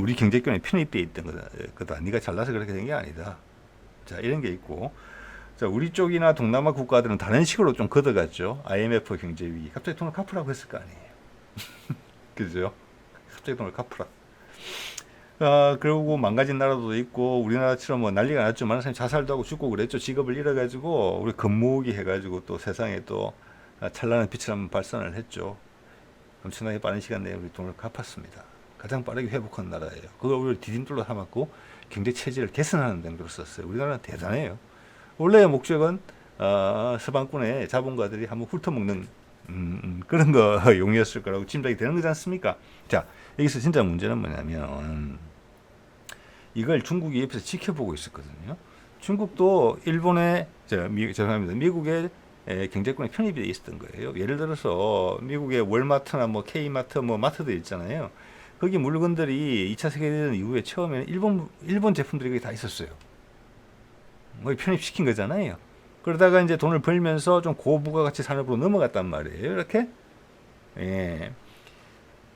우리 경제권에 편입되어 있던 거다. 네가 잘나서 그렇게 된 게 아니다. 자, 이런 게 있고, 자, 우리 쪽이나 동남아 국가들은 다른 식으로 좀 걷어갔죠. IMF 경제 위기. 갑자기 돈을 갚으라고 했을 거 아니에요. 그죠? 갑자기 돈을 갚으라. 그리고 망가진 나라도 있고 우리나라처럼 뭐 난리가 났죠. 많은 사람이 자살도 하고 죽고 그랬죠. 직업을 잃어가지고 우리 금모으기 해가지고 또 세상에 또 찬란한 빛을 한번 발산을 했죠. 엄청나게 빠른 시간 내에 우리 돈을 갚았습니다. 가장 빠르게 회복한 나라예요. 그걸 우리 디딤돌로 삼았고 경제 체질을 개선하는 정도로 썼어요. 우리나라는 대단해요. 원래의 목적은 서방권의 자본가들이 한번 훑어먹는 그런 거 용이었을 거라고 짐작이 되는 거지 않습니까? 자, 여기서 진짜 문제는 뭐냐면 이걸 중국이 옆에서 지켜보고 있었거든요. 중국도 일본의 죄송합니다. 미국의 경제권에 편입이 돼 있었던 거예요. 예를 들어서 미국의 월마트나 뭐 K마트 뭐 마트들 있잖아요. 거기 물건들이 2차 세계대전 이후에 처음에는 일본 제품들이 거기 다 있었어요. 거기 편입시킨 거잖아요. 그러다가 이제 돈을 벌면서 좀 고부가가치 산업으로 넘어갔단 말이에요. 이렇게. 예.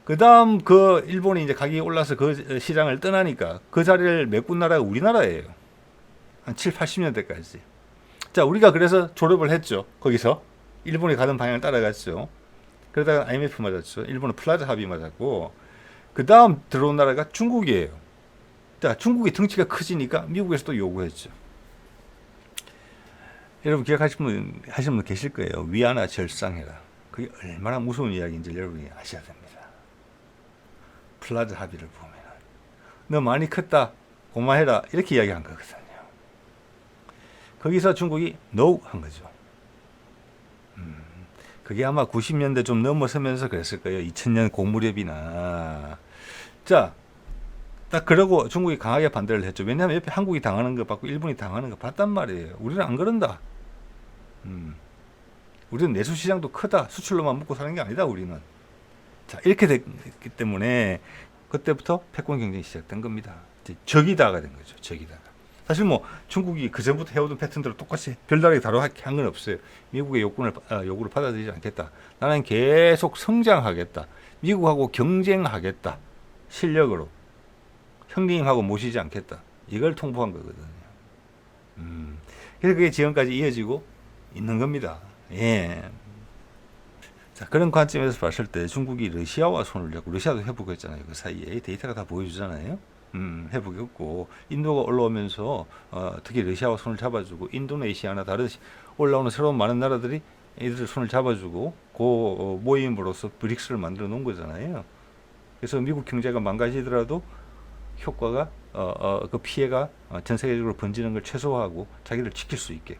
그 다음 그 일본이 이제 가격이 올라서 그 시장을 떠나니까 그 자리를 메꾼 나라가 우리나라예요. 한 7, 80년대까지. 자, 우리가 그래서 졸업을 했죠. 거기서. 일본이 가던 방향을 따라갔죠. 그러다가 IMF 맞았죠. 일본은 플라자 합의 맞았고. 그 다음 들어온 나라가 중국이에요. 자, 중국이 덩치가 커지니까 미국에서 또 요구했죠. 여러분 기억하시는 분 계실 거예요. 위안화 절상해라. 그게 얼마나 무서운 이야기인지 여러분이 아셔야 됩니다. 플라자 합의를 보면 너 많이 컸다 고마해라 이렇게 이야기한 거거든요. 거기서 중국이 NO 한 거죠. 그게 아마 90년대 좀 넘어서면서 그랬을 거예요. 2000년 고무렵이나. 자, 딱 그러고 중국이 강하게 반대를 했죠. 왜냐하면 옆에 한국이 당하는 거 봤고 일본이 당하는 거 봤단 말이에요. 우리는 안 그런다. 우리는 내수시장도 크다. 수출로만 먹고 사는 게 아니다. 우리는. 자, 이렇게 됐기 때문에 그때부터 패권 경쟁이 시작된 겁니다. 적이다가 된 거죠. 적이다가. 사실 뭐 중국이 그 전부터 해오던 패턴대로 똑같이 별다르게 다루게 한 건 없어요. 미국의 요구를 받아들이지 않겠다. 나는 계속 성장하겠다. 미국하고 경쟁하겠다. 실력으로. 형님하고 모시지 않겠다. 이걸 통보한 거거든요. 그래서 그게 지금까지 이어지고 있는 겁니다. 예. 자, 그런 관점에서 봤을 때 중국이 러시아와 손을 잡고 러시아도 회복했잖아요. 그 사이에 데이터가 다 보여주잖아요. 회복했고 인도가 올라오면서 특히 러시아와 손을 잡아주고 인도네시아나 다른 올라오는 새로운 많은 나라들이 이들 손을 잡아주고 그 모임으로서 브릭스를 만들어 놓은 거잖아요. 그래서 미국 경제가 망가지더라도 효과가 그 피해가 전 세계적으로 번지는 걸 최소화하고 자기를 지킬 수 있게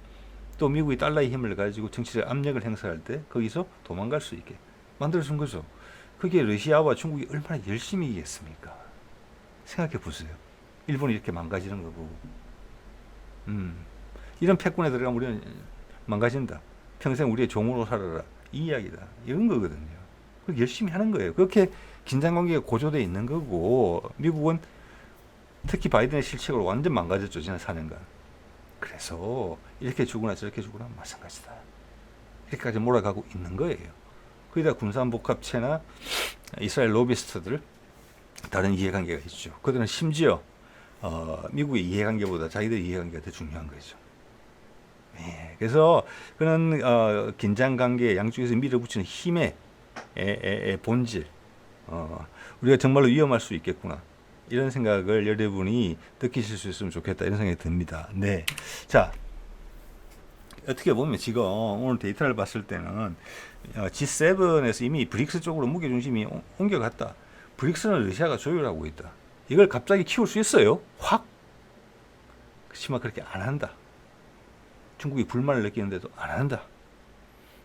또 미국이 달러의 힘을 가지고 정치적 압력을 행사할 때 거기서 도망갈 수 있게 만들어준 거죠. 그게 러시아와 중국이 얼마나 열심히 이겼습니까? 생각해 보세요. 일본이 이렇게 망가지는 거 보고. 이런 패권에 들어가면 우리는 망가진다. 평생 우리의 종으로 살아라. 이 이야기다. 이런 거거든요. 그렇게 열심히 하는 거예요. 그렇게 긴장관계가 고조되어 있는 거고 미국은 특히 바이든의 실책으로 완전 망가졌죠. 지난 4년간. 그래서 이렇게 주거나 저렇게 주거나 마찬가지다. 이렇게까지 몰아가고 있는 거예요. 거기다 군산복합체나 이스라엘 로비스트들 다른 이해관계가 있죠. 그들은 심지어 미국의 이해관계보다 자기들 이해관계가 더 중요한 거죠. 예, 그래서 그런 긴장 관계 양쪽에서 밀어붙이는 힘의 본질, 우리가 정말로 위험할 수 있겠구나. 이런 생각을 여러분이 느끼실 수 있으면 좋겠다. 이런 생각이 듭니다. 네. 자, 어떻게 보면 지금 오늘 데이터를 봤을 때는 G7에서 이미 브릭스 쪽으로 무게중심이 옮겨갔다. 브릭스는 러시아가 조율하고 있다. 이걸 갑자기 키울 수 있어요? 확? 그렇지만 그렇게 안 한다. 중국이 불만을 느끼는데도 안 한다.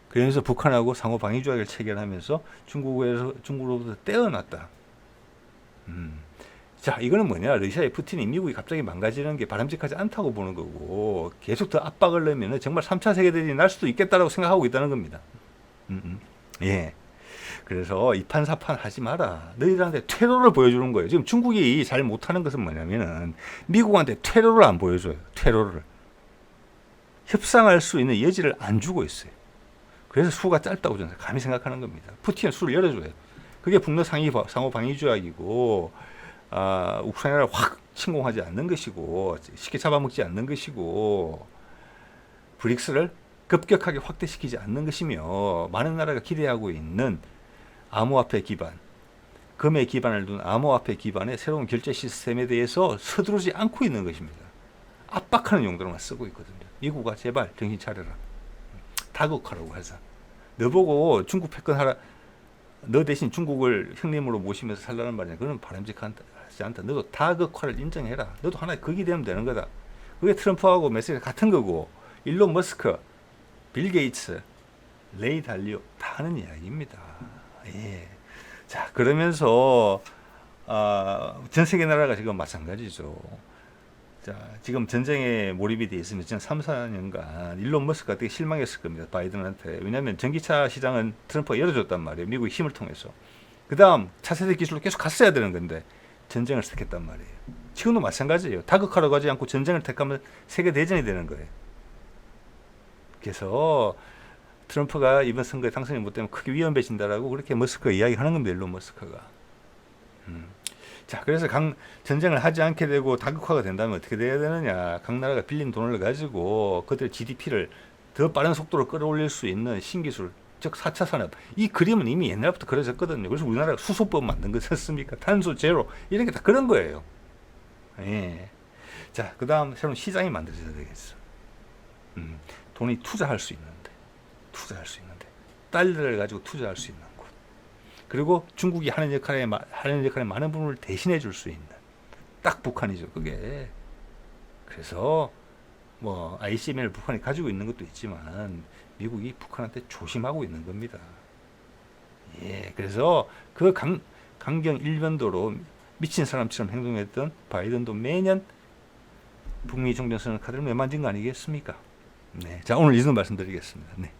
그래서 북한하고 상호 방위 조약을 체결하면서 중국으로부터 떼어놨다. 자, 이거는 뭐냐? 러시아의 푸틴이 미국이 갑자기 망가지는 게 바람직하지 않다고 보는 거고, 계속 더 압박을 넣으면 정말 3차 세계대전이 날 수도 있겠다라고 생각하고 있다는 겁니다. 예. 그래서 이판사판 하지 마라. 너희들한테 퇴로를 보여주는 거예요. 지금 중국이 잘 못하는 것은 뭐냐면은 미국한테 퇴로를 안 보여줘요. 퇴로를. 협상할 수 있는 여지를 안 주고 있어요. 그래서 수가 짧다고 저는 감히 생각하는 겁니다. 푸틴은 수를 열어줘요. 그게 북러 상호 방위 조약이고, 우크라이나를 확 침공하지 않는 것이고, 쉽게 잡아먹지 않는 것이고, 브릭스를 급격하게 확대시키지 않는 것이며, 많은 나라가 기대하고 있는 암호화폐 기반, 금에 기반을 둔 암호화폐 기반의 새로운 결제 시스템에 대해서 서두르지 않고 있는 것입니다. 압박하는 용도로만 쓰고 있거든요. 미국아 제발 정신 차려라. 다국화라고 해서 너보고 중국 패권하라, 너 대신 중국을 형님으로 모시면서 살라는 말이냐. 그건 바람직하지 않다. 너도 다극화를 인정해라. 너도 하나의 극이 되면 되는 거다. 그게 트럼프하고 메시지가 같은 거고, 일론 머스크, 빌 게이츠, 레이 달리오 다 하는 이야기입니다. 예. 자, 그러면서 전 세계 나라가 지금 마찬가지죠. 자, 지금 전쟁에 몰입이 돼 있으면 지난 3, 4년간 일론 머스크가 되게 실망했을 겁니다. 바이든한테. 왜냐하면 전기차 시장은 트럼프가 열어줬단 말이에요. 미국의 힘을 통해서. 그 다음 차세대 기술로 계속 갔어야 되는 건데 전쟁을 택했단 말이에요. 지금도 마찬가지예요. 다극화로 가지 않고 전쟁을 택하면 세계 대전이 되는 거예요. 그래서 트럼프가 이번 선거에 당선이 못 되면 크게 위험해진다라고 그렇게 머스크가 이야기하는 겁니다. 일론 머스크가. 자, 그래서 전쟁을 하지 않게 되고 다극화가 된다면 어떻게 돼야 되느냐? 각 나라가 빌린 돈을 가지고 그들 GDP를 더 빠른 속도로 끌어올릴 수 있는 신기술, 즉 4차 산업. 이 그림은 이미 옛날부터 그려졌거든요. 그래서 우리나라가 수소법 만든 거지 않습니까? 탄소 제로 이런 게 다 그런 거예요. 예. 자, 그 다음 새로운 시장이 만들어져야 되겠어. 돈이 투자할 수 있는데 달러를 가지고 투자할 수 있는 곳. 그리고 중국이 하는 역할에 많은 부분을 대신해 줄 수 있는 딱 북한이죠. 그게. 그래서 뭐 ICBM을 북한이 가지고 있는 것도 있지만 미국이 북한한테 조심하고 있는 겁니다. 예, 그래서 그 강경 일변도로 미친 사람처럼 행동했던 바이든도 매년 북미 종전선언 카드를 매만진 거 아니겠습니까? 네, 자, 오늘 이 정도 말씀드리겠습니다. 네.